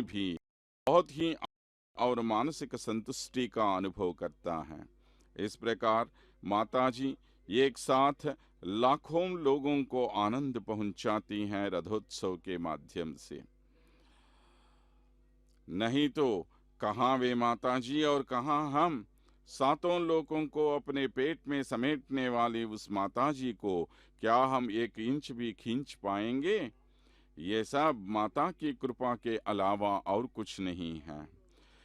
में भी बहुत ही और मानसिक संतुष्टि का अनुभव करता है। इस प्रकार माताजी एक साथ लाखों लोगों को आनंद पहुंचाती हैं रथोत्सव के माध्यम से। नहीं तो कहाँ वे माताजी और कहाँ हम। सातों लोगों को अपने पेट में समेटने वाली उस माताजी को क्या हम 1 इंच भी खींच पाएंगे? ये सब माता की कृपा के अलावा और कुछ नहीं है।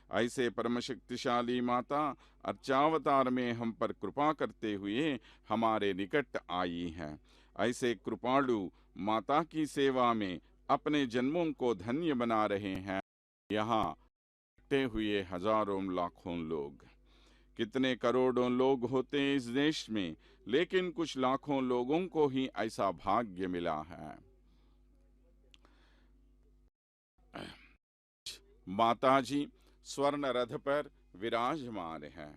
ऐसे परम शक्तिशाली माता अर्चावतार में हम पर कृपा करते हुए हमारे निकट आई हैं। ऐसे कृपालु माता की सेवा में अपने जन्मों को धन्य बना रहे हैं यहाँ इकट्ठे हुए हजारों लाखों लोग। कितने करोड़ों लोग होते हैं इस देश में, लेकिन कुछ लाखों लोगों को ही ऐसा भाग्य मिला है। माताजी स्वर्ण रथ पर विराजमान है।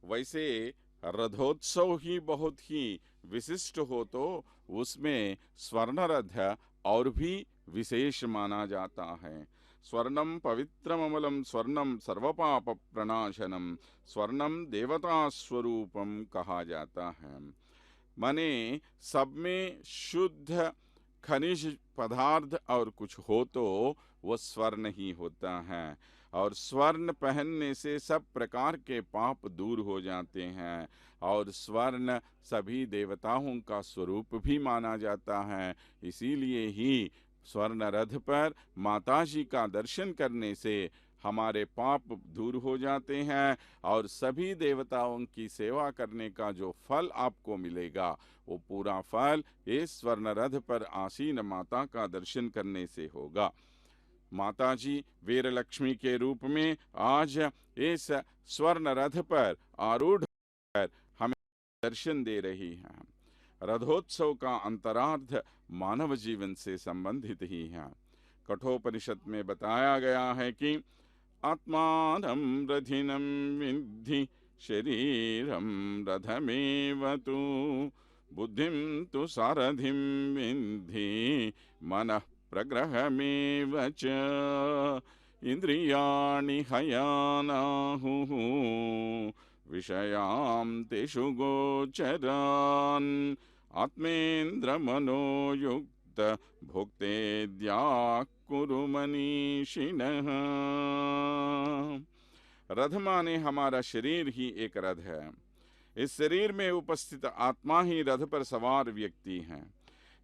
वैसे रथोत्सव ही बहुत ही विशिष्ट हो तो उसमें स्वर्ण रथ और भी विशेष माना जाता है। स्वर्णम पवित्रममलम स्वर्णम सर्वपाप प्रणाशनम स्वर्णम देवता स्वरूपम कहा जाता है। माने सब में शुद्ध खनिज पदार्थ और कुछ हो तो वो स्वर्ण ही होता है। और स्वर्ण पहनने से सब प्रकार के पाप दूर हो जाते हैं। और स्वर्ण सभी देवताओं का स्वरूप भी माना जाता है। इसीलिए ही स्वर्ण रथ पर माताजी का दर्शन करने से हमारे पाप दूर हो जाते हैं और सभी देवताओं की सेवा करने का जो फल आपको मिलेगा वो पूरा फल इस स्वर्ण रथ पर आसीन माता का दर्शन करने से होगा। माताजी वीर लक्ष्मी के रूप में आज इस स्वर्ण रथ पर आरूढ़ कर हमें दर्शन दे रही हैं। रथोत्सव का अंतरार्थ मानव जीवन से संबंधित ही है। कठोपनिषद में बताया गया है कि आत्मानं रथिनं विद्धि शरीरं रथमेव तु बुद्धिं तु सारथिं विद्धि मनः प्रग्रहमेव च इंद्रियाणि हयानाहुः विषयां तेषु गोचरान् आत्मेन्द्रमनोयुक्त भोक्तेद्या कुरु मनीषिणः। रथ माने हमारा शरीर ही एक रथ है। इस शरीर में उपस्थित आत्मा ही रथ पर सवार व्यक्ति है।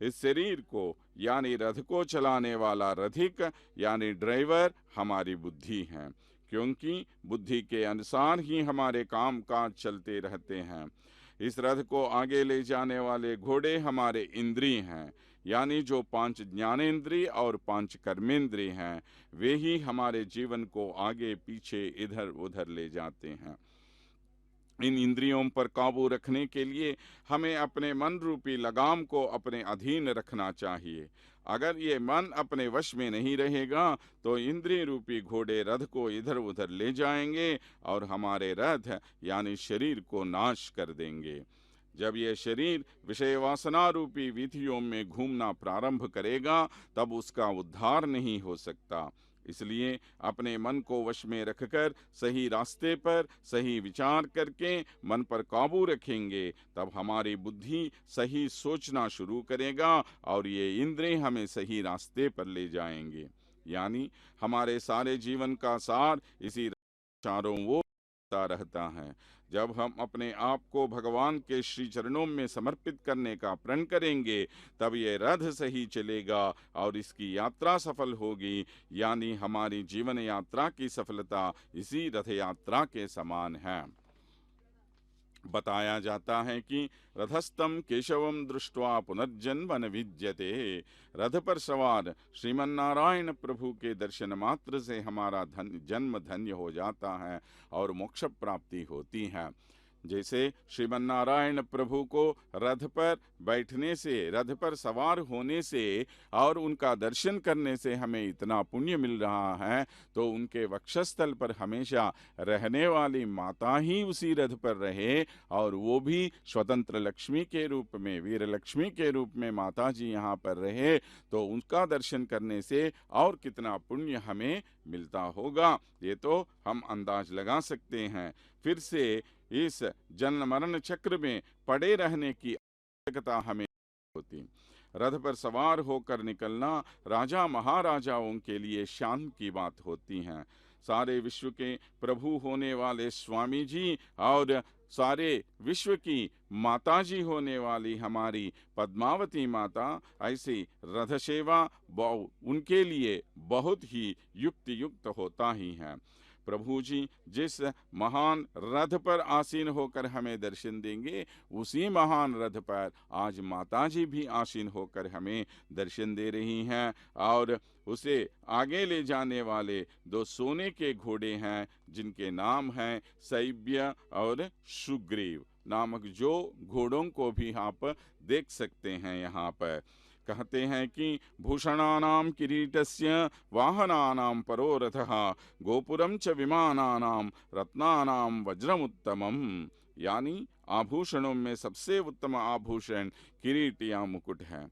इस शरीर को यानी रथ को चलाने वाला रथिक यानी ड्राइवर हमारी बुद्धि है, क्योंकि बुद्धि के अनुसार ही हमारे काम काज चलते रहते हैं। इस रथ को आगे ले जाने वाले घोड़े हमारे इंद्रिय हैं, यानी जो 5 ज्ञानेंद्रिय और 5 कर्मेंद्रिय हैं, वे ही हमारे जीवन को आगे पीछे इधर उधर ले जाते हैं। इन इंद्रियों पर काबू रखने के लिए हमें अपने मन रूपी लगाम को अपने अधीन रखना चाहिए। अगर ये मन अपने वश में नहीं रहेगा तो इंद्रिय रूपी घोड़े रथ को इधर उधर ले जाएंगे और हमारे रथ यानी शरीर को नाश कर देंगे। जब ये शरीर विषय वासना रूपी विधियों में घूमना प्रारंभ करेगा तब उसका उद्धार नहीं हो सकता। इसलिए अपने मन को वश में रखकर सही रास्ते पर सही विचार करके मन पर काबू रखेंगे, तब हमारी बुद्धि सही सोचना शुरू करेगा और ये इंद्रिय हमें सही रास्ते पर ले जाएंगे। यानी हमारे सारे जीवन का सार इसी चारों ओर रहता है। जब हम अपने आप को भगवान के श्री चरणों में समर्पित करने का प्रण करेंगे तब ये रथ सही चलेगा और इसकी यात्रा सफल होगी। यानी हमारी जीवन यात्रा की सफलता इसी रथ यात्रा के समान है। बताया जाता है कि रथस्थम केशवम दृष्ट्वा पुनर्जन्म न विद्यते। रथ पर सवार श्रीमन्नारायण प्रभु के दर्शन मात्र से हमारा जन्म धन्य हो जाता है और मोक्ष प्राप्ति होती है। जैसे श्रीमन नारायण प्रभु को रथ पर बैठने से, रथ पर सवार होने से और उनका दर्शन करने से हमें इतना पुण्य मिल रहा है, तो उनके वक्षस्थल पर हमेशा रहने वाली माता ही उसी रथ पर रहे और वो भी स्वतंत्र लक्ष्मी के रूप में, वीर लक्ष्मी के रूप में माता जी यहाँ पर रहे, तो उनका दर्शन करने से और कितना पुण्य हमें मिलता होगा, ये तो हम अंदाज लगा सकते हैं। फिर से इस जन्म मरण चक्र में पड़े रहने की आवश्यकता हमें होती। रथ पर सवार होकर निकलना राजा महाराजाओं के लिए शान की बात होती है। सारे विश्व के प्रभु होने वाले स्वामी जी और सारे विश्व की माता जी होने वाली हमारी पद्मावती माता, ऐसी रथ सेवा उनके लिए बहुत ही युक्त होता ही है। प्रभु जी जिस महान रथ पर आसीन होकर हमें दर्शन देंगे, उसी महान रथ पर आज माता जी भी आसीन होकर हमें दर्शन दे रही हैं। और उसे आगे ले जाने वाले दो सोने के घोड़े हैं, जिनके नाम हैं शैब्य और सुग्रीव नामक, जो घोड़ों को भी आप देख सकते हैं। यहाँ पर कहते हैं कि भूषणानां किरीटस्य वाहनानां परो रथः गोपुरम च विमानानां रत्नानां वज्रमुत्तमम्, यानी आभूषणों में सबसे उत्तम आभूषण किरीट या मुकुट है।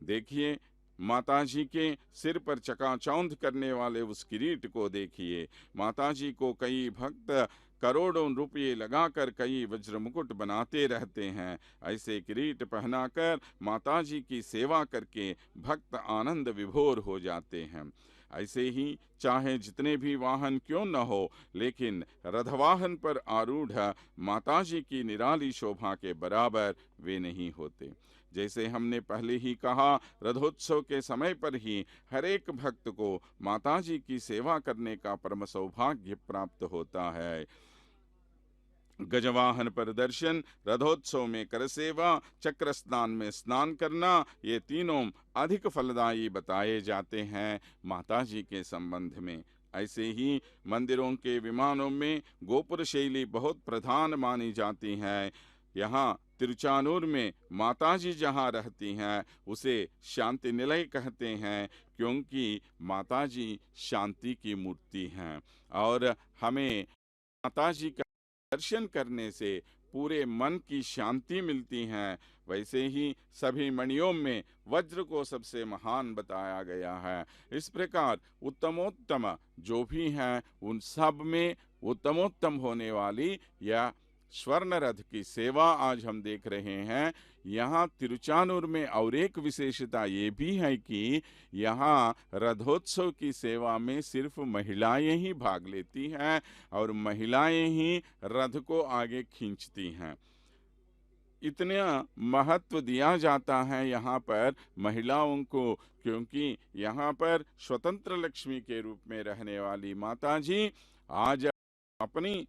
देखिए माता जी के सिर पर चकाचौंध करने वाले उस किरीट को देखिए। माता जी को कई भक्त करोड़ों रुपये लगाकर कई वज्र मुकुट बनाते रहते हैं। ऐसे किरीट पहनाकर माता जी की सेवा करके भक्त आनंद विभोर हो जाते हैं। ऐसे ही चाहे जितने भी वाहन क्यों न हो, लेकिन रथवाहन पर आरूढ़ माता जी की निराली शोभा के बराबर वे नहीं होते। जैसे हमने पहले ही कहा, रथोत्सव के समय पर ही हर एक भक्त को माता जी की सेवा करने का परम सौभाग्य प्राप्त होता है। गजवाहन पर दर्शन, रथोत्सव में कर सेवा, चक्र स्नान में स्नान करना, ये तीनों अधिक फलदायी बताए जाते हैं माता जी के संबंध में। ऐसे ही मंदिरों के विमानों में गोपुर शैली बहुत प्रधान मानी जाती है। यहाँ तिरुचानूर में माता जी जहाँ रहती हैं उसे शांति निलय कहते हैं, क्योंकि माता जी शांति की मूर्ति हैं और हमें माता जी का दर्शन करने से पूरे मन की शांति मिलती है। वैसे ही सभी मणियों में वज्र को सबसे महान बताया गया है। इस प्रकार उत्तमोत्तम जो भी हैं उन सब में उत्तमोत्तम होने वाली या स्वर्ण रथ की सेवा आज हम देख रहे हैं। यहाँ तिरुचानूर में और एक विशेषता ये भी है कि यहाँ रथोत्सव की सेवा में सिर्फ महिलाएं ही भाग लेती हैं और महिलाएं ही रथ को आगे खींचती हैं। इतना महत्व दिया जाता है यहाँ पर महिलाओं को, क्योंकि यहाँ पर स्वतंत्र लक्ष्मी के रूप में रहने वाली माता जी आज अपनी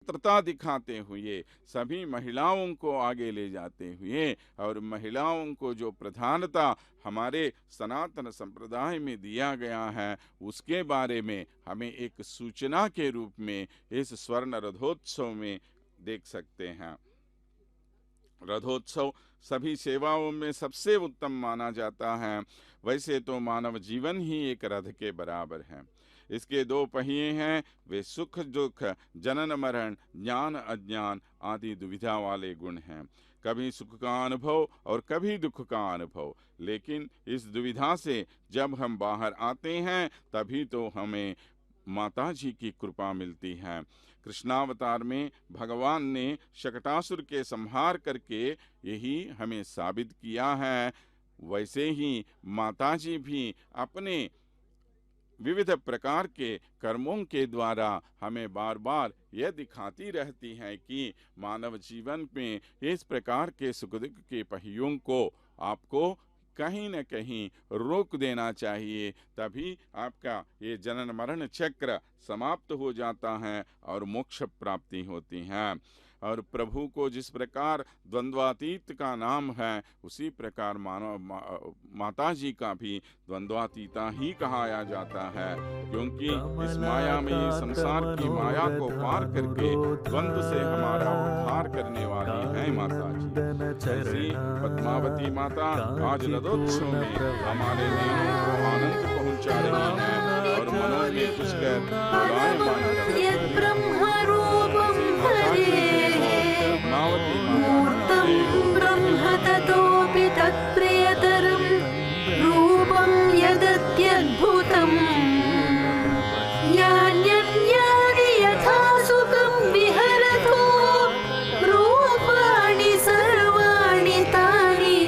स्वतंत्रता दिखाते हुए सभी महिलाओं को आगे ले जाते हुए और महिलाओं को जो प्रधानता हमारे सनातन संप्रदाय में दिया गया है उसके बारे में हमें एक सूचना के रूप में इस स्वर्ण रथोत्सव में देख सकते हैं। रथोत्सव सभी सेवाओं में सबसे उत्तम माना जाता है। वैसे तो मानव जीवन ही एक रथ के बराबर है। इसके दो पहिए हैं, वे सुख दुख, जनन मरण, ज्ञान अज्ञान आदि दुविधा वाले गुण हैं। कभी सुख का अनुभव और कभी दुख का अनुभव, लेकिन इस दुविधा से जब हम बाहर आते हैं तभी तो हमें माता जी की कृपा मिलती है। कृष्णावतार में भगवान ने शकटासुर के संहार करके यही हमें साबित किया है। वैसे ही माता जी भी अपने विविध प्रकार के कर्मों के द्वारा हमें बार बार यह दिखाती रहती हैं कि मानव जीवन में इस प्रकार के सुख दुख के पहियों को आपको कहीं न कहीं रोक देना चाहिए, तभी आपका ये जनन मरण चक्र समाप्त हो जाता है और मोक्ष प्राप्ति होती है। और प्रभु को जिस प्रकार द्वंद्वातीत का नाम है, उसी प्रकार माता जी का भी द्वंद्वातीता ही कहा जाता है, क्योंकि इस माया में, संसार की माया को पार करके द्वंद्व से हमारा उद्धार करने वाली है माता जी। ऐसी पद्मावती माता आज रथोत्सव में हमारे नयनों को आनंद पहुंचा रही है और मनों में कुछ कर बुलायमान कर रही है। पद्मावती माता ब्रह्म ततोऽपि तत्प्रियतरं रूपं यदत्यद्भुतम् यान्यन्यानि यथा सुखं विहरतो रूपाणि सर्वाणि तानि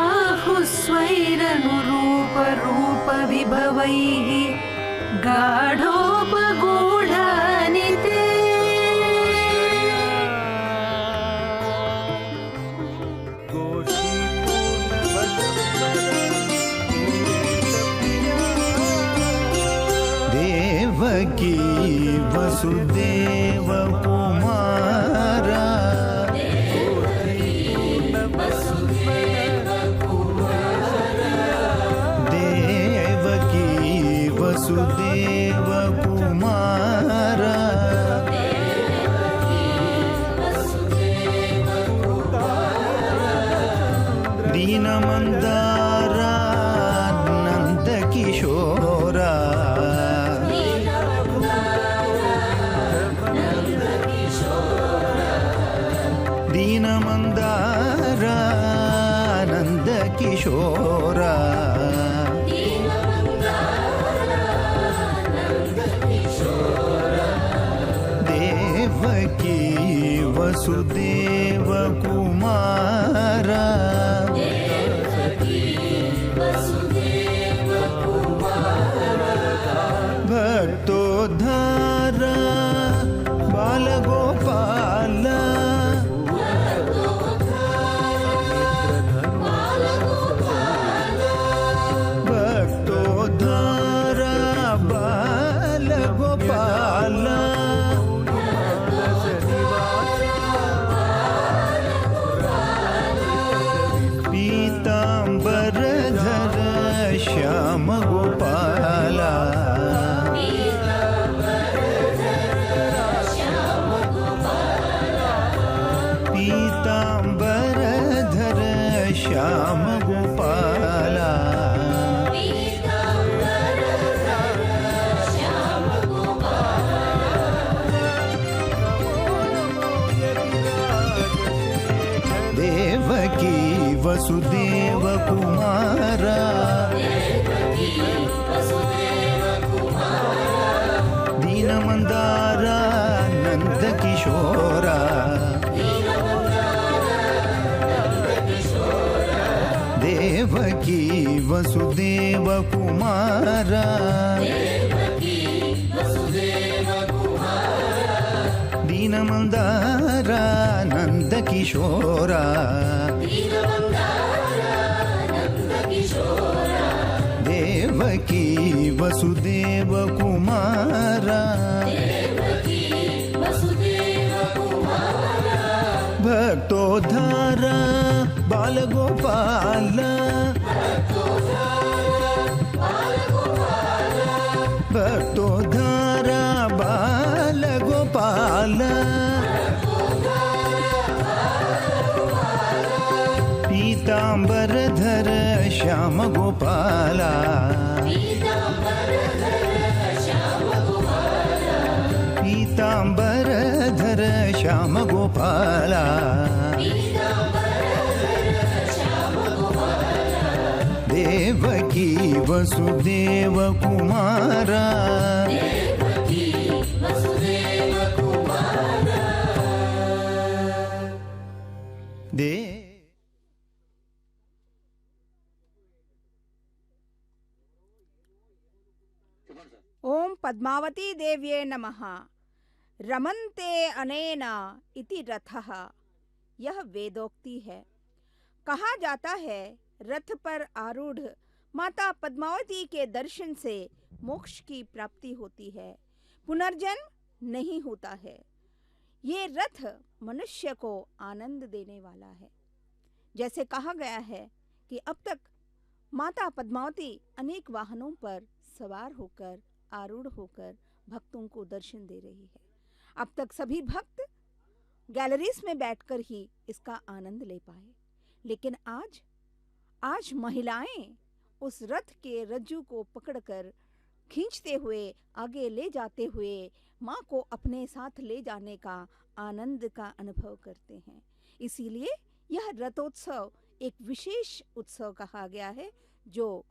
आहुस्वैरनुरूपरूपविभवैः गाढोपगूढानि ते। देवकी वसुदेव कुमारा देवकी वसुदेव कुमारा दीनमंदारा नंद किशोरा दीनमंदारा नंद किशोरा देवकी वसुदेव कुमारा भक्तोद्धारा बालगोपाल भक्तोद्धारा बालगोपाल पीतांबरधर श्याम गोपाला पीतांबरधर श्याम गोपाला देवकी वसुदेव कुमारा दीनमंदारा नंद किशोरा देवकी वसुदेव कुमारा दीनमंदारा नंद किशोरा देवकी वसुदेव कुमारा भक्तोद्धारा बालगोपाल भक्तोद्धारा बालगोपाल पीतांबरधर श्याम गोपाला पीतांबरधर श्याम गोपाला देवकी वसुदेव कुमारा दे ओम पद्मावती देव्ये नमः। रमन्ते अनेन इति रथः, यह वेदोक्ति है। कहा जाता है रथ पर आरूढ़ माता पद्मावती के दर्शन से मोक्ष की प्राप्ति होती है, पुनर्जन्म नहीं होता है। ये रथ मनुष्य को आनंद देने वाला है। जैसे कहा गया है कि अब तक माता पद्मावती अनेक वाहनों पर सवार होकर, आरूढ़ होकर भक्तों को दर्शन दे रही है। अब तक सभी भक्त गैलरीज में बैठकर ही इसका आनंद ले पाए, लेकिन आज महिलाएं उस रथ के रज्जू को पकड़कर खींचते हुए, आगे ले जाते हुए माँ को अपने साथ ले जाने का आनंद का अनुभव करते हैं। इसीलिए यह रथोत्सव एक विशेष उत्सव कहा गया है, जो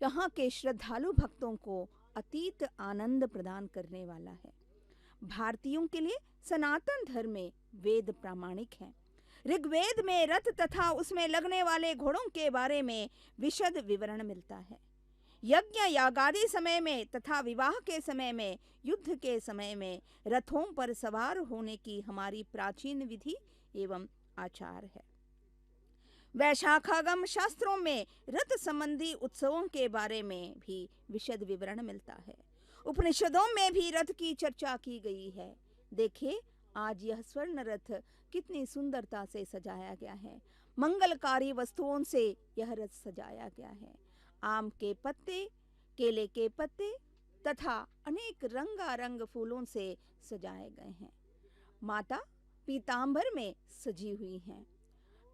यहाँ के श्रद्धालु भक्तों को अतीत आनंद प्रदान करने वाला है। भारतीयों के लिए सनातन धर्म में वेद प्रामाणिक हैं। ऋग्वेद में रथ तथा उसमें लगने वाले घोड़ों के बारे में विशद विवरण मिलता है। यज्ञ यागादि समय में तथा विवाह के समय में, युद्ध के समय में रथों पर सवार होने की हमारी प्राचीन विधि एवं आचार है। वैशाखागम शास्त्रों में रथ संबंधी उत्सवों के बारे में भी विशद विवरण मिलता है। उपनिषदों में भी रथ की चर्चा की गई है। देखिए, आज यह स्वर्ण रथ कितनी सुंदरता से सजाया गया है। मंगलकारी वस्तुओं से यह रथ सजाया गया है। आम के पत्ते, केले के पत्ते तथा अनेक रंगारंग फूलों से सजाए गए हैं। माता पीतांबर में सजी हुई हैं।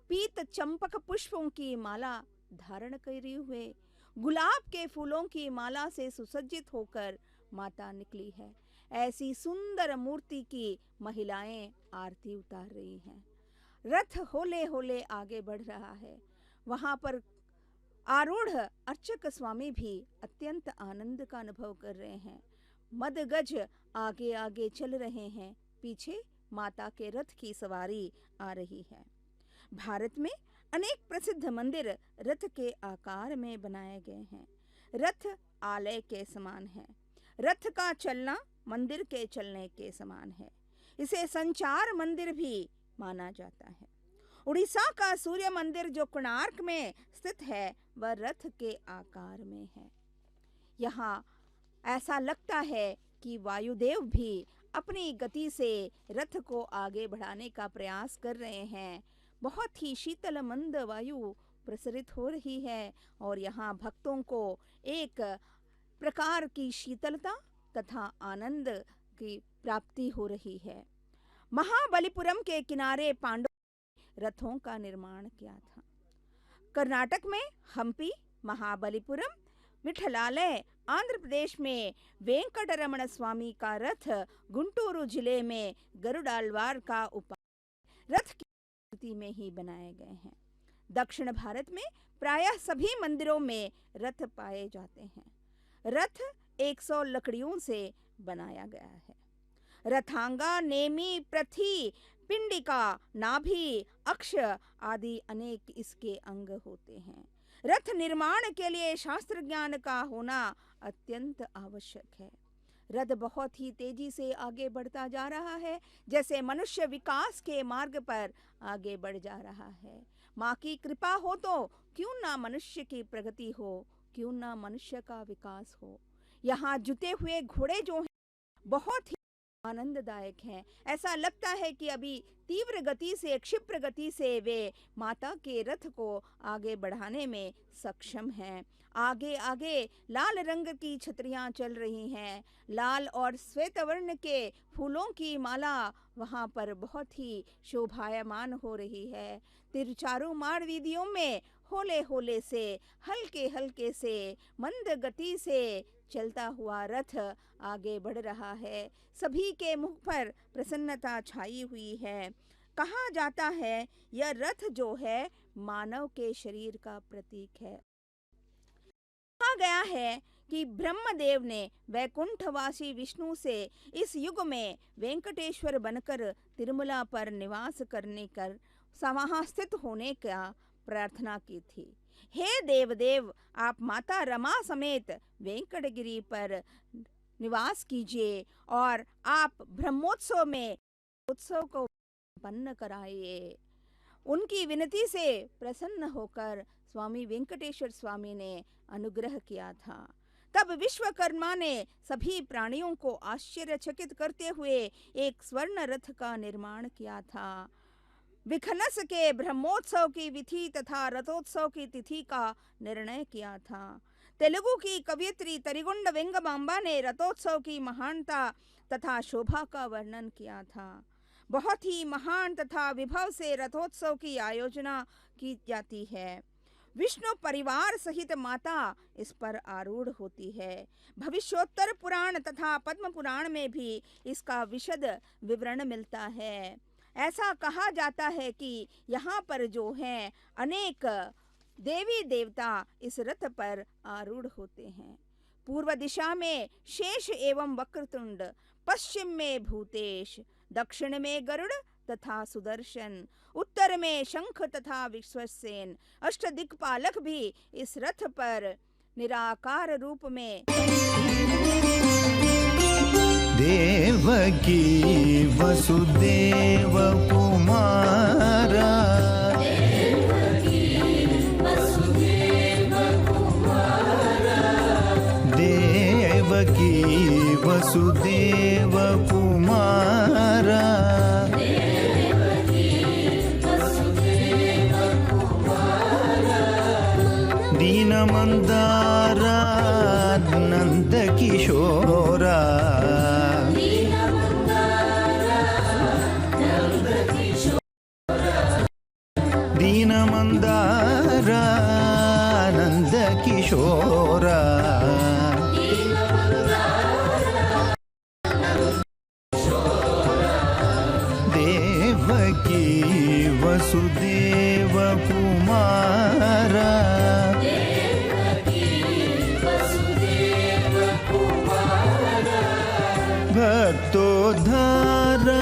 पीत चंपक पुष्पों की माला धारण करे हुए, गुलाब के फूलों की माला से सुसज्जित होकर माता निकली है। ऐसी सुंदर मूर्ति की महिलाएं आरती उतार रही हैं। रथ होले होले आगे बढ़ रहा है। वहां पर आरूढ़ अर्चक स्वामी भी अत्यंत आनंद का अनुभव कर रहे हैं। मदगज आगे आगे चल रहे हैं। पीछे माता के रथ की सवारी आ रही है। भारत में अनेक प्रसिद्ध मंदिर रथ के आकार में बनाए गए हैं। रथ आलय के समान है। रथ का चलना मंदिर के चलने के समान है। इसे संचार मंदिर भी माना जाता है। उड़ीसा का सूर्य मंदिर जो कोणार्क में स्थित है, वह रथ के आकार में है। यहाँ ऐसा लगता है कि वायुदेव भी अपनी गति से रथ को आगे बढ़ाने का प्रयास कर रहे हैं। बहुत ही शीतल मंद वायु प्रसरित हो रही है और यहाँ भक्तों को एक प्रकार की शीतलता तथा आनंद की प्राप्ति हो रही है। महाबलीपुरम के किनारे पांडवों ने रथों का निर्माण किया था। कर्नाटक में हम्पी, महाबलीपुरम, विठलालय, आंध्र प्रदेश में वेंकटरमण स्वामी का रथ, गुंटूरू जिले में गरुड़ालवार का उपाय रथ की आकृति में ही बनाए गए हैं। दक्षिण भारत में प्रायः सभी मंदिरों में रथ पाए जाते हैं। रथ 100 लकड़ियों से बनाया गया है। रथांगा, नेमी, प्रथि, पिंडिका, नाभि, अक्ष आदि अनेक इसके अंग होते हैं। रथ निर्माण के लिए शास्त्र ज्ञान का होना अत्यंत आवश्यक है। रथ बहुत ही तेजी से आगे बढ़ता जा रहा है, जैसे मनुष्य विकास के मार्ग पर आगे बढ़ जा रहा है। माँ की कृपा हो तो क्यों ना मनुष्य की प्रगति हो, क्यों ना मनुष्य का विकास हो। यहाँ जुते हुए घोड़े जो हैं बहुत ही आनंददायक हैं। ऐसा लगता है कि अभी तीव्र गति से, क्षिप्र गति से वे माता के रथ को आगे बढ़ाने में सक्षम हैं। आगे आगे लाल रंग की छतरियां चल रही हैं। लाल और श्वेत वर्ण के फूलों की माला वहां पर बहुत ही शोभायमान हो रही है। तिरचारू मार्ग वीदियों में होले होले से, हल्के हल्के से, मंद गति से चलता हुआ रथ आगे बढ़ रहा है। सभी के मुख पर प्रसन्नता छाई हुई है। कहा जाता है यह रथ जो है मानव के शरीर का प्रतीक है। कहा गया है कि ब्रह्मदेव ने वैकुंठवासी विष्णु से इस युग में वेंकटेश्वर बनकर तिरुमला पर निवास करने कर वहाँ स्थित होने का प्रार्थना की थी। हे देवदेव, आप माता रमा समेत वेंकटगिरी पर निवास कीजिए और आप ब्रह्मोत्सव में उत्सव को संपन्न कराइए। उनकी विनती से प्रसन्न होकर स्वामी वेंकटेश्वर स्वामी ने अनुग्रह किया था। तब विश्वकर्मा ने सभी प्राणियों को आश्चर्यचकित करते हुए एक स्वर्ण रथ का निर्माण किया था। विखनस के ब्रह्मोत्सव की विधि तथा रथोत्सव की तिथि का निर्णय किया था। तेलुगु की कवयित्री तरिगुंड वेंगमांबा ने रथोत्सव की महानता तथा शोभा का वर्णन किया था। बहुत ही महान तथा विभव से रथोत्सव की आयोजना की जाती है। विष्णु परिवार सहित माता इस पर आरूढ़ होती है। भविष्योत्तर पुराण तथा पद्म पुराण में भी इसका विशद विवरण मिलता है। ऐसा कहा जाता है कि यहाँ पर जो हैं अनेक देवी देवता इस रथ पर आरूढ़ होते हैं। पूर्व दिशा में शेष एवं वक्रतुंड, पश्चिम में भूतेश, दक्षिण में गरुड़ तथा सुदर्शन, उत्तर में शंख तथा विश्वसेन, अष्टदिक्पालक भी इस रथ पर निराकार रूप में देवकी वसुदेव कुमारा देवकी वसुदेव कुमारा दीनमंदारा नंद किशोरा दीनमंदारा नंद किशोरा देवकी वसुदेव कुमारा भक्तोद्धारा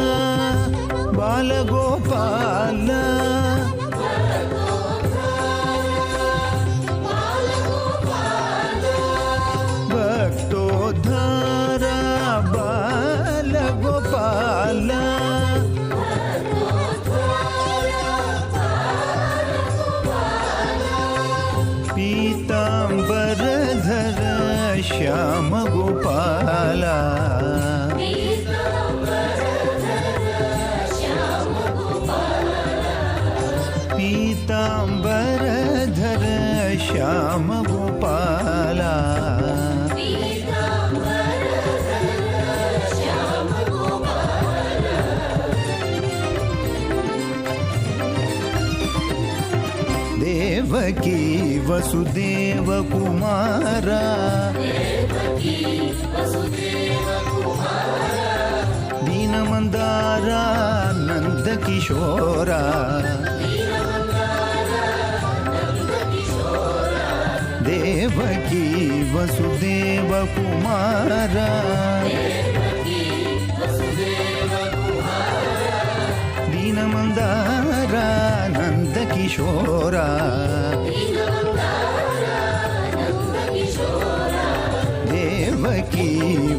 बालगोपाल भक्तोद्धारा बालगोपाल पीतांबरधर श्याम गोपाला पीतांबरधर श्याम गोपाला देवकी वसुदेव कुमारा दीनमंदारा नंद किशोरा देवकी वसुदेव कुमारा दीनमंदारा नंद किशोरा देवकी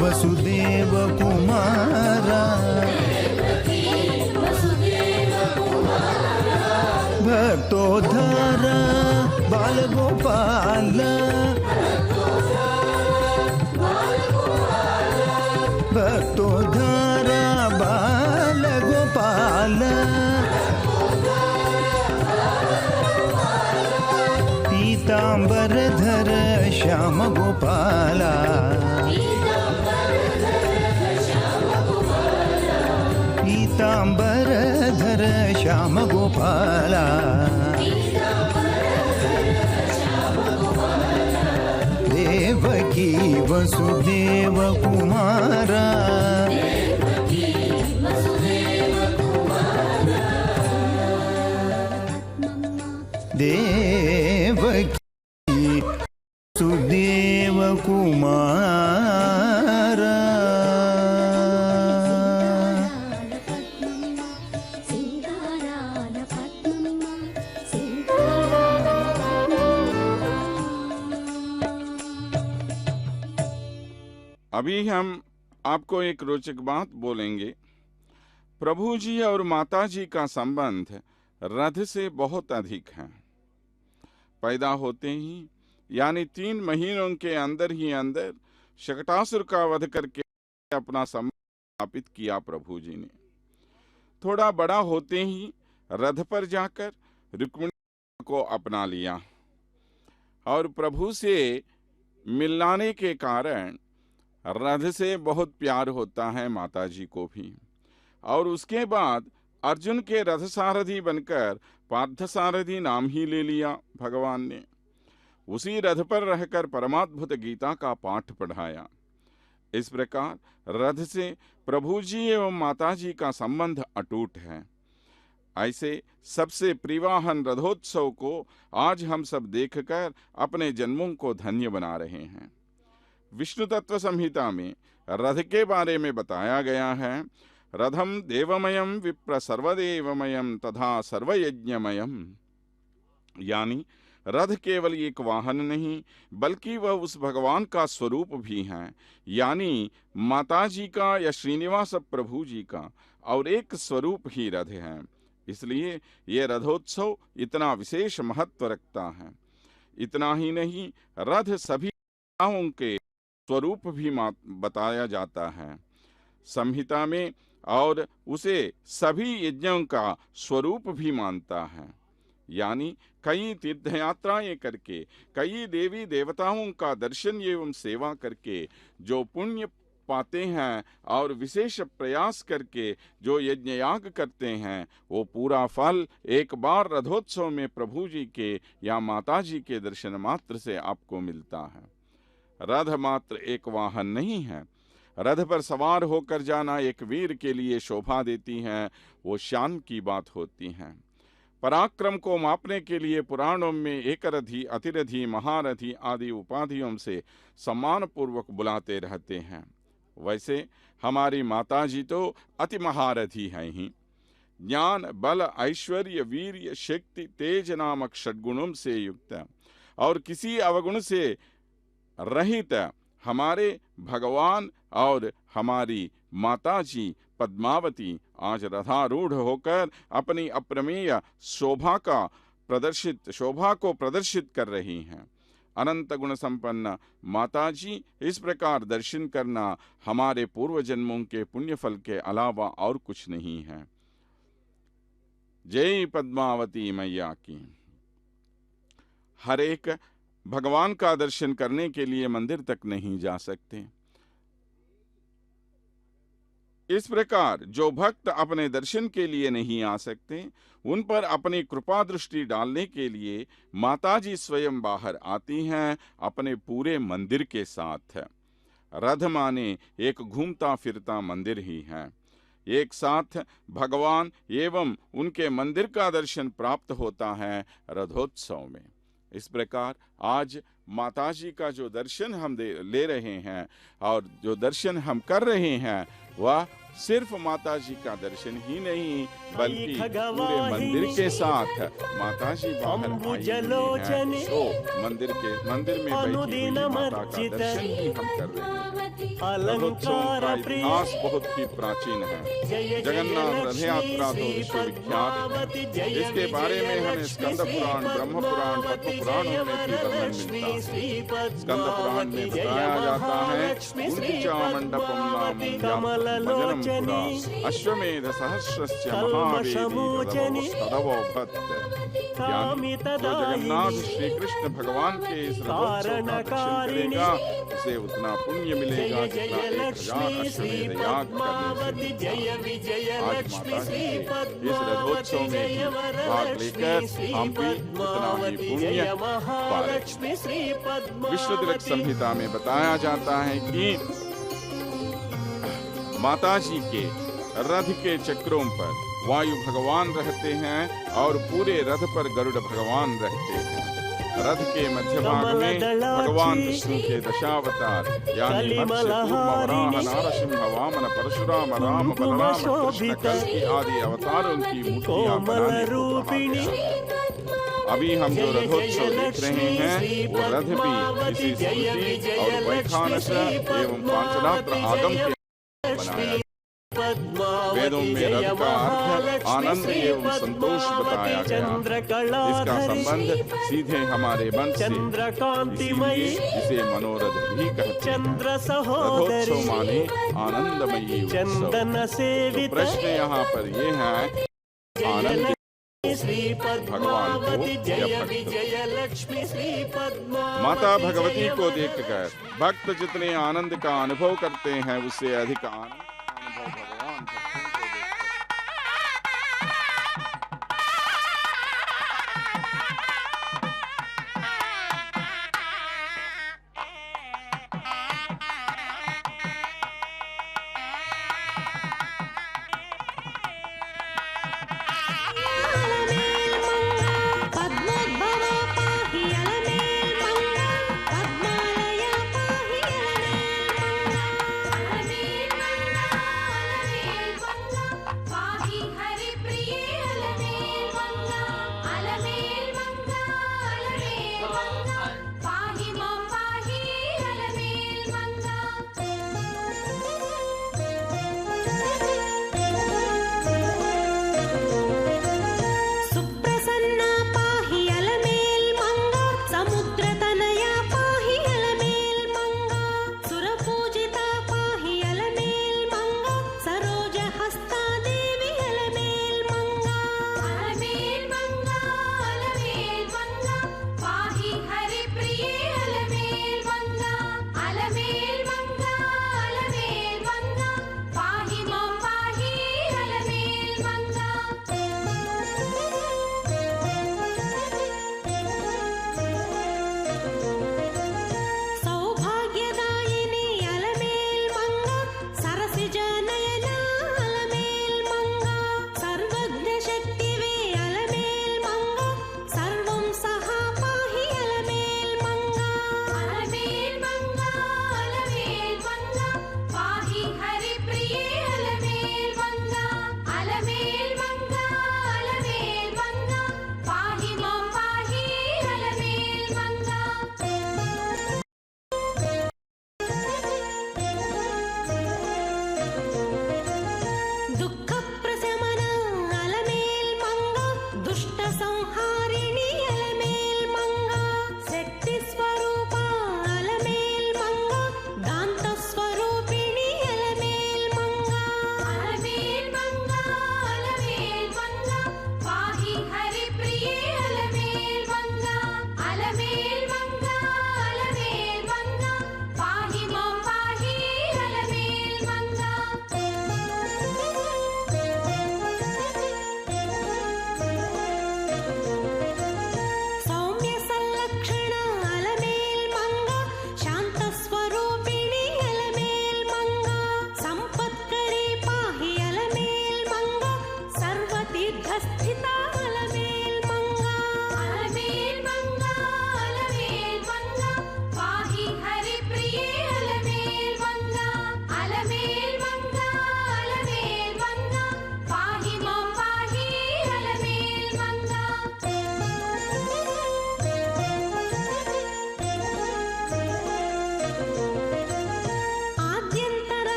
वसुदेव कुमारा भक्तोद्धारा बालगोपाल भक्तोद्धारा बालगोपाल पीतांबरधर श्याम गोपाला पीतांबरधर श्याम गोपाला देवकी वसुदेव कुमारा देवकी वसुदेव कुमारा अभी हम आपको एक रोचक बात बोलेंगे। प्रभु जी और माता जी का संबंध रथ से बहुत अधिक है। पैदा होते ही यानी 3 महीनों के अंदर ही अंदर शकटासुर का वध करके अपना स्थापित किया प्रभु जी ने। थोड़ा बड़ा होते ही रथ पर जाकर रुक्मिणी को अपना लिया और प्रभु से मिलाने के कारण रथ से बहुत प्यार होता है माता जी को भी। और उसके बाद अर्जुन के रथ सारथी बनकर पार्थसारथी नाम ही ले लिया भगवान ने। उसी रथ पर रहकर परमाद्भुत गीता का पाठ पढ़ाया। इस प्रकार रथ से प्रभु जी एवं माता जी का संबंध अटूट है। ऐसे सबसे प्रियवाहन रथोत्सव को आज हम सब देखकर अपने जन्मों को धन्य बना रहे हैं। विष्णु तत्व संहिता में रथ के बारे में बताया गया है, रथम देवमयम विप्र सर्वदेवमयम तथा सर्वयज्ञमयम। यानी रथ केवल एक वाहन नहीं बल्कि वह उस भगवान का स्वरूप भी है, यानी माता जी का या श्रीनिवास प्रभु जी का और एक स्वरूप ही रथ है। इसलिए ये रथोत्सव इतना विशेष महत्व रखता है। इतना ही नहीं, रथ सभी देवताओं के स्वरूप भी बताया जाता है संहिता में, और उसे सभी यज्ञों का स्वरूप भी मानता है। यानी कई तीर्थ यात्राएं करके, कई देवी देवताओं का दर्शन एवं सेवा करके जो पुण्य पाते हैं और विशेष प्रयास करके जो यज्ञ याग करते हैं, वो पूरा फल एक बार रथोत्सव में प्रभु जी के या माता जी के दर्शन मात्र से आपको मिलता है। रथ मात्र एक वाहन नहीं है। रथ पर सवार होकर जाना एक वीर के लिए शोभा देती है, वो शान की बात होती है। पराक्रम को मापने के लिए पुराणों में एकरथी, अतिरथी, महारथी आदि उपाधियों से सम्मान पूर्वक बुलाते रहते हैं। वैसे हमारी माता जी तो अति महारथी हैं ही। ज्ञान, बल, ऐश्वर्य, वीर्य, शक्ति, तेज नामक षड्गुणों से युक्त और किसी अवगुण से रहित हमारे भगवान और हमारी माता जी पद्मावती आज रथारूढ़ होकर अपनी अप्रमेय शोभा को प्रदर्शित कर रही हैं। अनंत गुण संपन्न माता जी इस प्रकार दर्शन करना हमारे पूर्व जन्मों के पुण्य फल के अलावा और कुछ नहीं है। जय पद्मावती मैया की। हर एक भगवान का दर्शन करने के लिए मंदिर तक नहीं जा सकते। इस प्रकार जो भक्त अपने दर्शन के लिए नहीं आ सकते, उन पर अपनी कृपा दृष्टि डालने के लिए माताजी स्वयं बाहर आती हैं अपने पूरे मंदिर के साथ। रथ माने एक घूमता फिरता मंदिर ही है। एक साथ भगवान एवं उनके मंदिर का दर्शन प्राप्त होता है रथोत्सव में। इस प्रकार आज माताजी का जो दर्शन हम ले रहे हैं और जो दर्शन हम कर रहे हैं, वह सिर्फ माताजी का दर्शन ही नहीं बल्कि पूरे मंदिर के साथ माताजी बाहर आई हैं। तो मंदिर में बैठी हुई माता का दर्शन ही हम कर रहे हैं। रथोत्सव का इतिहास बहुत ही प्राचीन है। जगन्नाथ रथ यात्रा तो विश्वविख्यात है। इसके बारे में हमें स्कंद पुराण, ब्रह्म पुराण, पद्म पुराणों में भी वर्णन मिलता है। स्कंद पुराण में बताया जाता है, गुंडिचा मंडपम नाम अश्वमेध सहस्रस्य महावेदी तदवोभत। यानी जो जगन्नाथ श्री कृष्ण भगवान के इस रथोत्सव का दर्शन करेगा, उसे उतना पुण्य मिलेगा जितना 1000 अश्वमेध याग करने से। आज माता जी इस रथोत्सव में भी भाग लेकर हम भी उतना ही पुण्य पा रहे हैं। विष्णु तिलक संहिता में बताया जाता है कि माता जी के रथ के चक्रों पर वायु भगवान रहते हैं और पूरे रथ पर गरुड़ भगवान रहते हैं। रथ के मध्य भाग में भगवान विष्णु के दशावतार यानी मत्स्य, कूर्म, वराह, नारसिंह, वामन, परशुराम, राम, बलराम, कृष्ण, कल्कि आदि अवतारों की मूर्तियां बनाने को कहा गया। अभी हम जो रथोत्सव देख रहे हैं, वो रथ भी इसी स्मृति और वैखानस एवं पांचरात्र आगम के बनाया। वेदों में रथ का अर्थ आनंद एवं संतोष बताया गया। इसका संबंध सीधे हमारे मन से, इसीलिए इसे मनोरथ भी कहते हैं। रथोत्सव माने आनंदमयी उत्सव। तो प्रश्न यहाँ पर ये है, आनंद भगवान को या भक्त? माता भगवती को देखकर भक्त जितने आनंद का अनुभव करते हैं, उससे अधिक आनंद अनुभव भगवान भक्तों को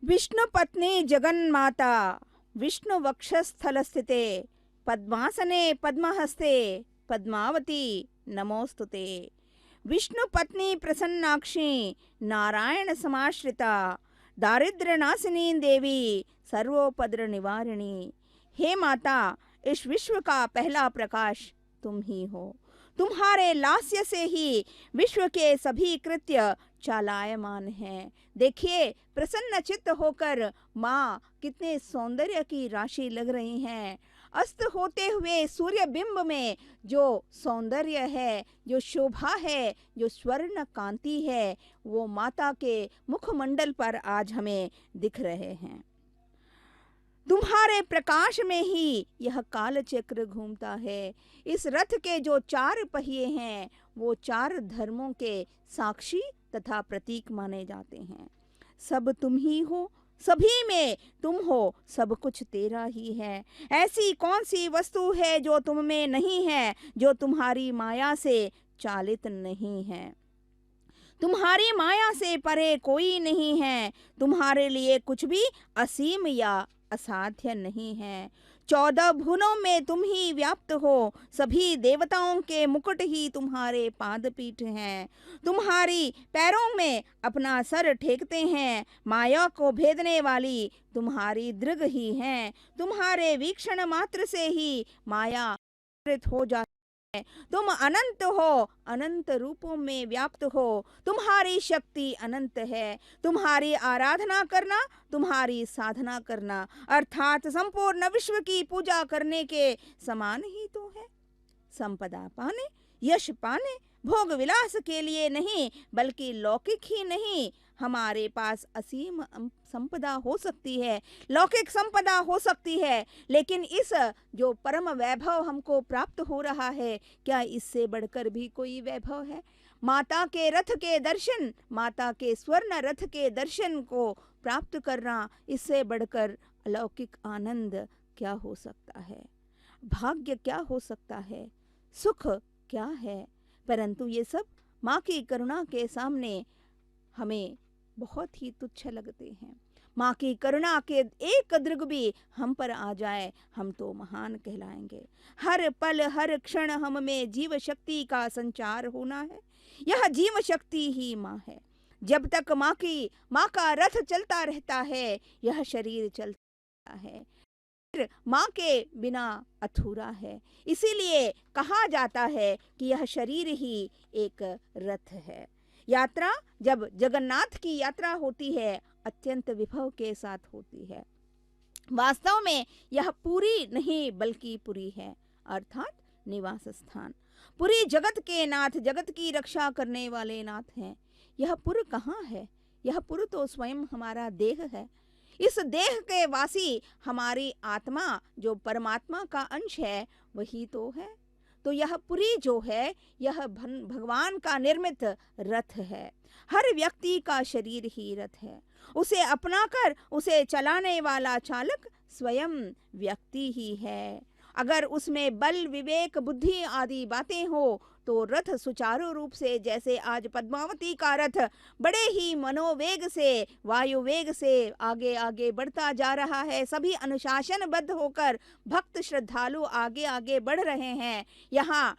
विष्णु पत्नी जगन्माता विष्णु वक्षस्थल स्थिते पद्मासने पद्महस्ते पद्मावती नमोस्तुते। विष्णु पत्नी प्रसन्नाक्षी नारायण समाश्रिता दारिद्र्य नाशिनी देवी सर्वोपद्र निवारिणी। हे माता, इस विश्व का पहला प्रकाश तुम ही हो। तुम्हारे लास्य से ही विश्व के सभी कृत्य चालायमान हैं। देखिए, प्रसन्न चित्त होकर माँ कितने सौंदर्य की राशि लग रही हैं। अस्त होते हुए सूर्य बिंब में जो सौंदर्य है, जो शोभा है, जो स्वर्ण कांति है, वो माता के मुखमंडल पर आज हमें दिख रहे हैं। तुम्हारे प्रकाश में ही यह काल चक्र घूमता है। इस रथ के जो 4 पहिए हैं वो 4 धर्मों के साक्षी तथा प्रतीक माने जाते हैं। सब तुम ही हो, सभी में तुम हो, सब कुछ तेरा ही है। ऐसी कौन सी वस्तु है जो तुम में नहीं है, जो तुम्हारी माया से चालित नहीं है। तुम्हारी माया से परे कोई नहीं है। तुम्हारे लिए कुछ भी असीम या असाध्य नहीं है। 14 भुवनों में तुम ही व्याप्त हो। सभी देवताओं के मुकुट ही तुम्हारे पादपीठ हैं। तुम्हारी पैरों में अपना सर ठेकते हैं। माया को भेदने वाली तुम्हारी दृग ही हैं। तुम्हारे वीक्षण मात्र से ही माया हो जाती है। तुम अनंत हो, अनंत रूपों में व्याप्त हो। तुम्हारी शक्ति अनंत है। तुम्हारी आराधना करना, तुम्हारी साधना करना अर्थात संपूर्ण विश्व की पूजा करने के समान ही तो है। संपदा पाने, यश पाने, भोग विलास के लिए नहीं, बल्कि लौकिक ही नहीं, हमारे पास असीम संपदा हो सकती है, लौकिक संपदा हो सकती है, लेकिन इस जो परम वैभव हमको प्राप्त हो रहा है, क्या इससे बढ़कर भी कोई वैभव है? माता के रथ के दर्शन, माता के स्वर्ण रथ के दर्शन को प्राप्त करना, इससे बढ़कर अलौकिक आनंद क्या हो सकता है? भाग्य क्या हो सकता है? सुख क्या है? परंतु ये सब माँ की करुणा के सामने हमें बहुत ही तुच्छ लगते हैं। माँ की करुणा के एक दृग भी हम पर आ जाए, हम तो महान कहलाएंगे। हर पल हर क्षण हम में जीव शक्ति का संचार होना है। यह जीव शक्ति ही माँ है। जब तक माँ का रथ चलता रहता है, यह शरीर चलता है। माँ के बिना अधूरा है। इसीलिए कहा जाता है कि यह शरीर ही एक रथ है। यात्रा, जब जगन्नाथ की यात्रा होती है, अत्यंत विभव के साथ होती है। वास्तव में यह पूरी नहीं बल्कि पुरी है, अर्थात निवास स्थान। पूरी जगत के नाथ, जगत की रक्षा करने वाले नाथ हैं। यह पुर कहाँ है? यह पुर तो स्वयं हमारा देह है। इस देह के वासी हमारी आत्मा जो परमात्मा का अंश है, वही तो है। तो यह पुरी जो है, यह भगवान का निर्मित रथ है। हर व्यक्ति का शरीर ही रथ है। उसे अपनाकर उसे चलाने वाला चालक स्वयं व्यक्ति ही है। अगर उसमें बल, विवेक, बुद्धि आदि बातें हो तो रथ सुचारू रूप से, जैसे आज पद्मावती का रथ बड़े ही मनोवेग से, वायु वेग से आगे आगे बढ़ता जा रहा है। सभी अनुशासनबद्ध होकर भक्त श्रद्धालु आगे आगे बढ़ रहे हैं। यहाँ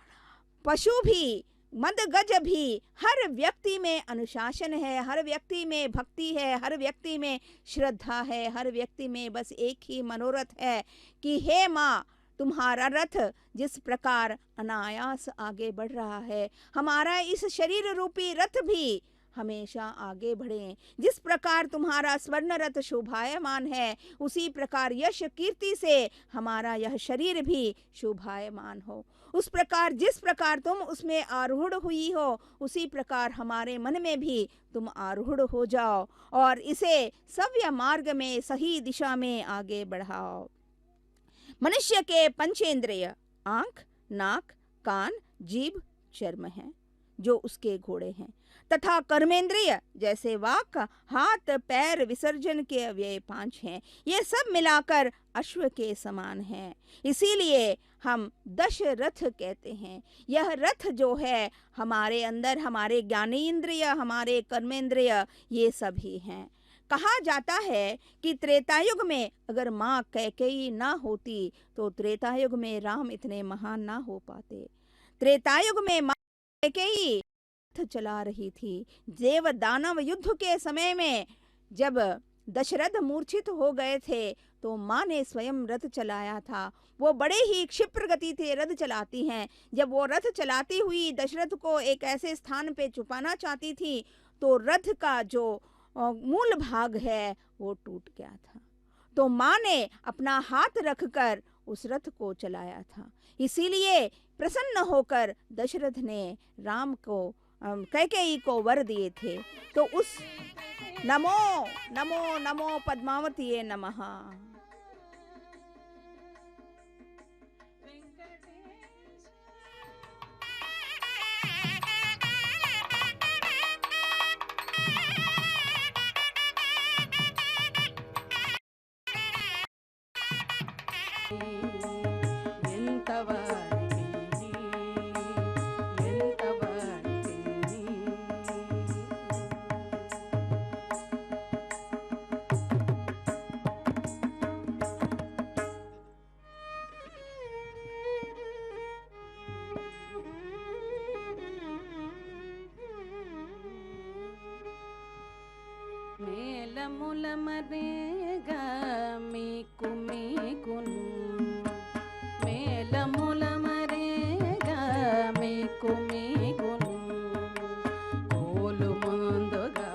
पशु भी, मद गज भी, हर व्यक्ति में अनुशासन है, हर व्यक्ति में भक्ति है, हर व्यक्ति में श्रद्धा है, हर व्यक्ति में बस एक ही मनोरथ है कि हे माँ, तुम्हारा रथ जिस प्रकार अनायास आगे बढ़ रहा है, हमारा इस शरीर रूपी रथ भी हमेशा आगे बढ़े। जिस प्रकार तुम्हारा स्वर्ण रथ शोभायमान है, उसी प्रकार यश कीर्ति से हमारा यह शरीर भी शोभायमान हो। उस प्रकार जिस प्रकार तुम उसमें आरूढ़ हुई हो, उसी प्रकार हमारे मन में भी तुम आरूढ़ हो जाओ और इसे सव्य मार्ग में, सही दिशा में आगे बढ़ाओ। मनुष्य के पंचेंद्रिय आंख, नाक, कान, जीभ, चर्म हैं जो उसके घोड़े हैं, तथा कर्मेंद्रिय जैसे वाक, हाथ, पैर, विसर्जन के अव्यय 5 हैं। ये सब मिलाकर अश्व के समान हैं। इसीलिए हम दशरथ कहते हैं। यह रथ जो है हमारे अंदर, हमारे ज्ञानेंद्रिय, हमारे कर्मेंद्रिय, ये सभी हैं। कहा जाता है कि त्रेतायुग में अगर माँ कैकेयी ना होती तो त्रेतायुग में राम इतने महान ना हो पाते। त्रेतायुग में माँ कैकेयी रथ चला रही थी। देव दानव युद्ध के समय में जब दशरथ मूर्छित हो गए थे तो माँ ने स्वयं रथ चलाया था। वो बड़े ही क्षिप्र गति से रथ चलाती हैं। जब वो रथ चलाती हुई दशरथ को एक ऐसे स्थान पे छुपाना चाहती थी तो रथ का जो मूल भाग है वो टूट गया था। तो माँ ने अपना हाथ रखकर उस रथ को चलाया था। इसीलिए प्रसन्न होकर दशरथ ने राम को कैकेयी को वर दिए थे। तो उस नमो नमो नमो पद्मावतीये नमः। మేలముల మరేగా మీకు మీకును మేలముల మరేగా మీకు మీకును కోలు ముందుగా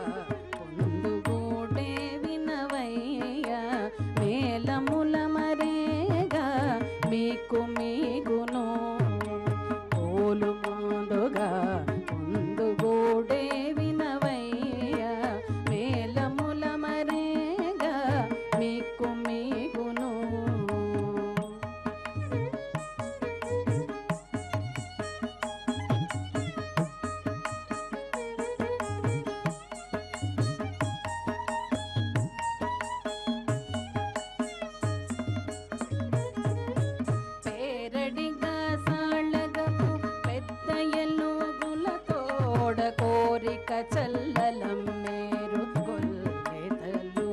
పొందుగూడే వినవయ్యా మేలముల మరేగా మీకు మీకును కోలు ముందుగా పొందుగూడే వినవయ్యా మేలముల మరేగా మీకు మీకును పేరడిగా సాళ్ళగపు పెద్ద ఎలుగులతోడ కోరిక చల్లలం మేరు గొల్లెదలు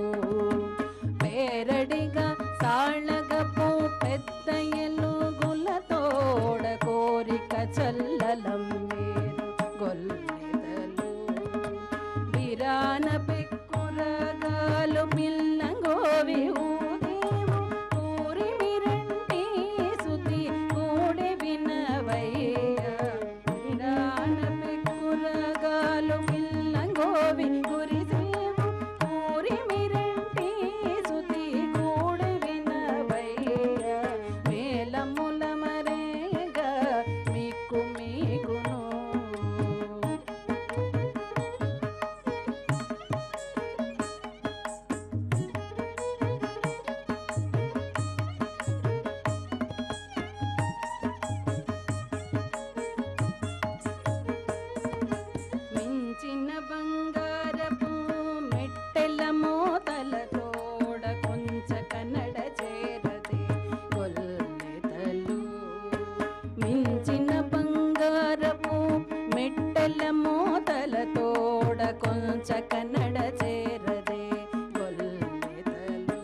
పేరడిగా సాళ్ళగపు పెద్ద ఎలుగులతోడ కోరిక చల్లలం మేరు గొల్లెదలు విరాన పెక్కురగాలు పిల్లంగోవి ఊదేవు ఊరి మిరంటి సుతి కూడి వినవయ్య విరాన పెక్కురగాలు పిల్లంగోవి గురిసేవు ఊరి మిరంటి సుతి కూడి వినవయ్య మేలముల మరేగా మీకు మీకును మించిన బంగారపు మెట్టెల మోతలతోడ కొంచ కన్నడ చేరదే గొల్లెదలు మించిన బంగారపు మెట్టెల మోతలతోడ కొంచ కన్నడ చేరదే గొల్లెదలు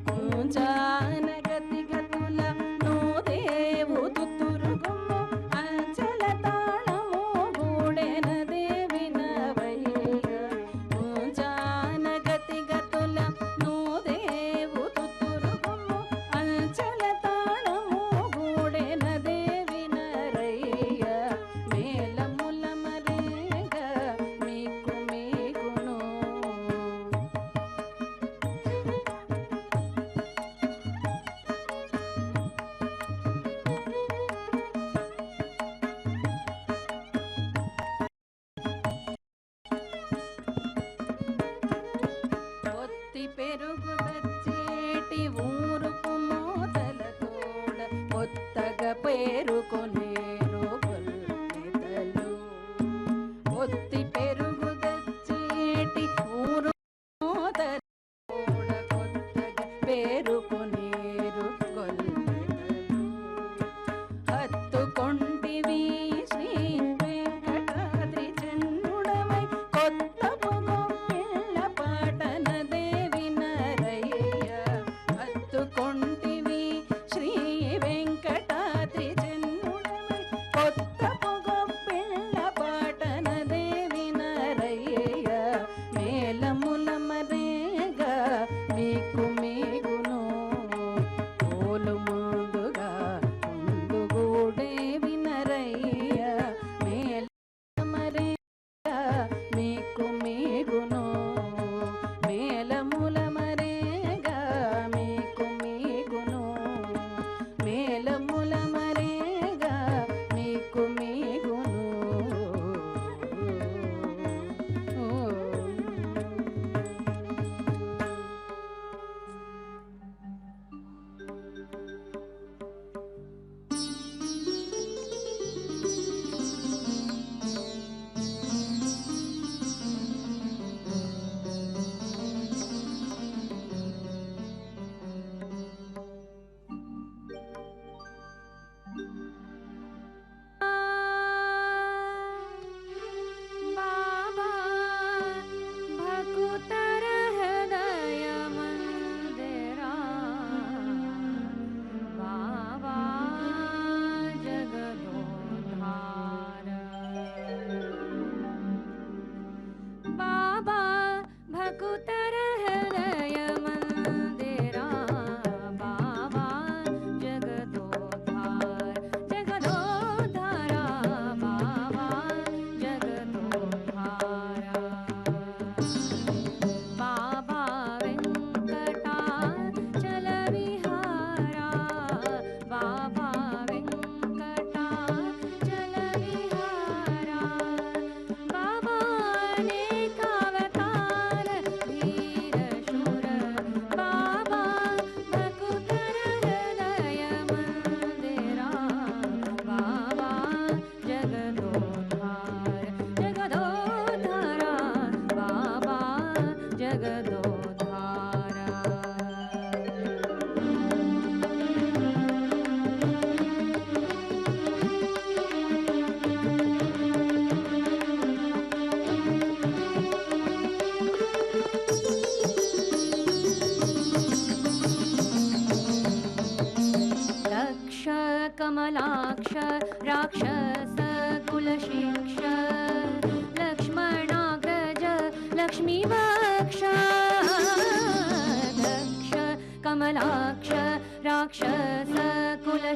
కుంజాన గతి గతుల నోదేవు తుతురుగుము అంచల తాళము గూడెన దేవినవయ్య కుంజాన గతి గతుల నోదేవు తుతురుగుము అంచల తాళము గూడెన దేవినరయ్య మేలముల మరేగా మీకు మీకును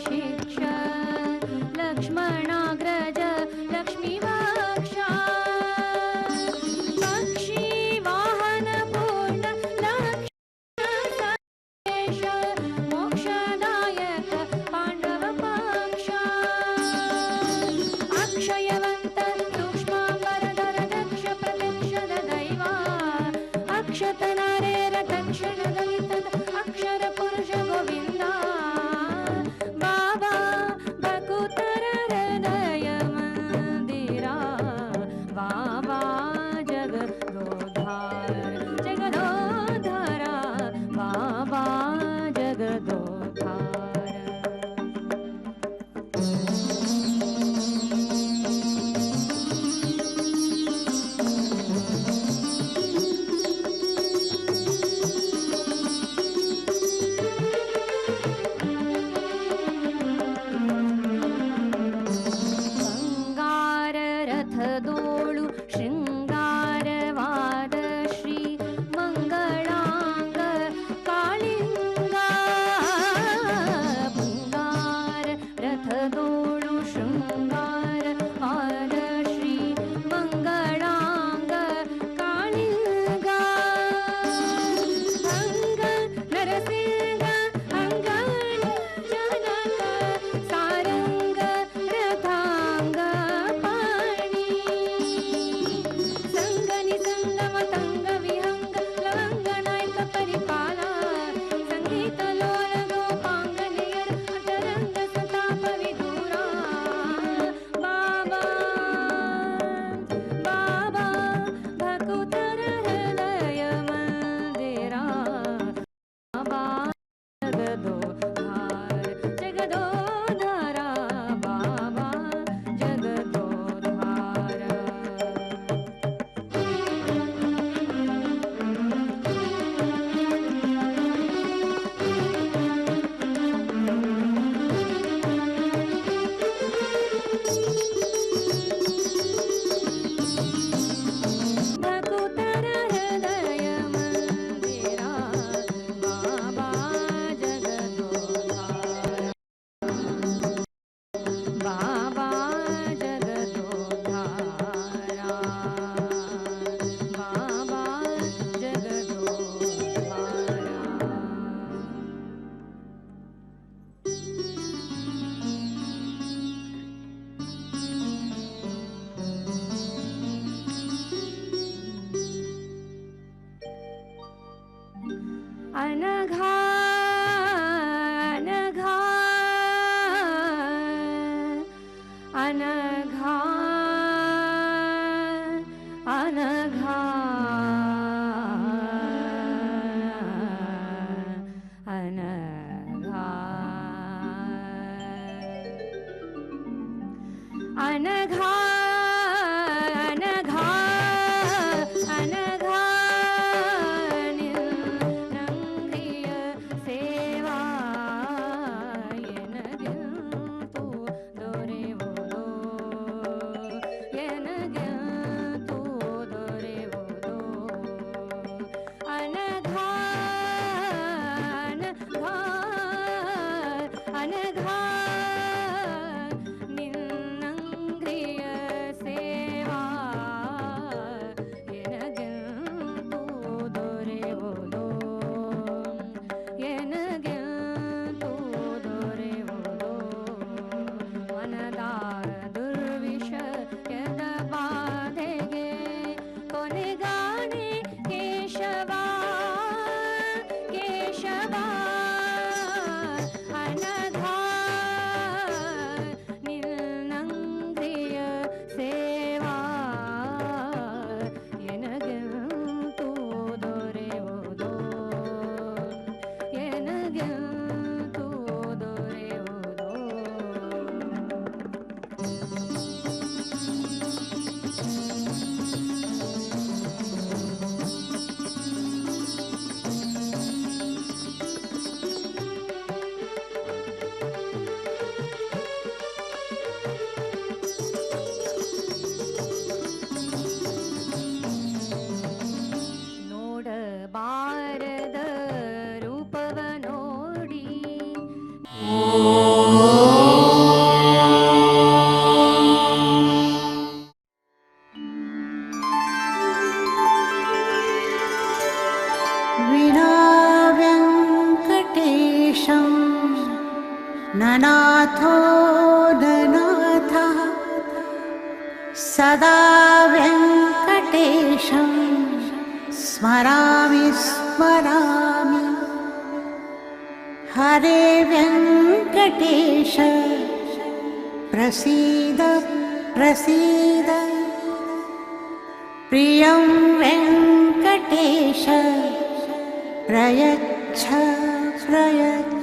शिक्ष लक्ष्मणाग्रज लक्ष्मीवक्षा पक्षी वाहन पूर्ण लक्ष्मणेश मोक्षदायक पांडव पक्ष अक्षयवंत सूक्ष्मांबरधर दक्ष प्रत्यक्ष दैवा अक्षत नारेर दक्षिण दलित अक्षर पुरुष गोविंदा बाबा सदा वेङ्कटेशं स्मरामि स्मरामि हरे वेङ्कटेश प्रसीद प्रसीद प्रियं वेङ्कटेश प्रयच्छ प्रयच्छ